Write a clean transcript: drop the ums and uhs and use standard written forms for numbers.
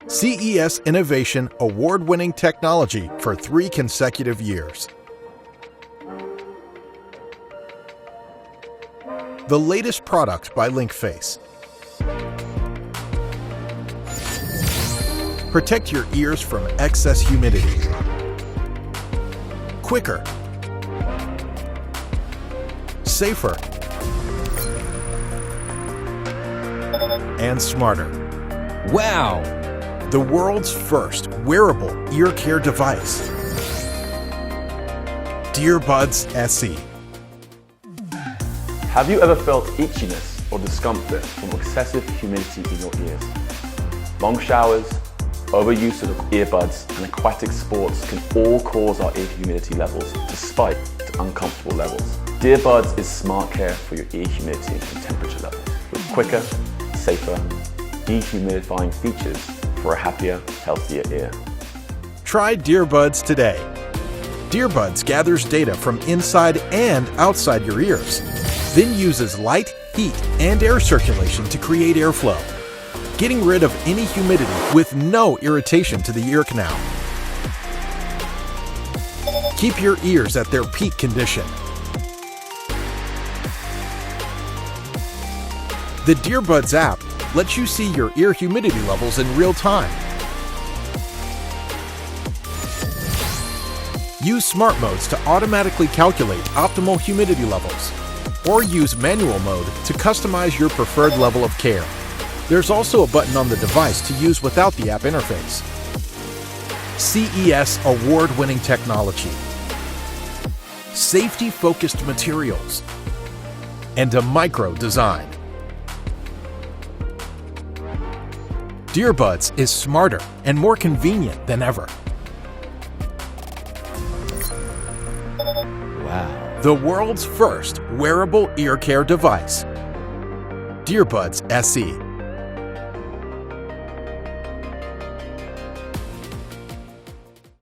CES Innovation award-winning technology for 3 consecutive years. The latest product by LinkFace. Protect your ears from excess humidity. Quicker. Safer. And smarter. Wow! The world's first wearable ear care device. DearBuds SE. Have you ever felt itchiness or discomfort from excessive humidity in your ears? Long showers, overuse of earbuds, and aquatic sports can all cause our ear humidity levels to spike to uncomfortable levels. DearBuds is smart care for your ear humidity and temperature levels with quicker, safer, dehumidifying features for a happier, healthier ear. Try DearBuds today. DearBuds gathers data from inside and outside your ears, then uses light, heat, and air circulation to create airflow, getting rid of any humidity with no irritation to the ear canal. Keep your ears at their peak condition. The DearBuds app lets you see your ear humidity levels in real time. Use smart modes to automatically calculate optimal humidity levels, or use manual mode to customize your preferred level of care. There's also a button on the device to use without the app interface. CES award-winning technology, safety-focused materials, and a micro design. DearBuds is smarter and more convenient than ever. Wow. The world's first wearable ear care device. DearBuds SE.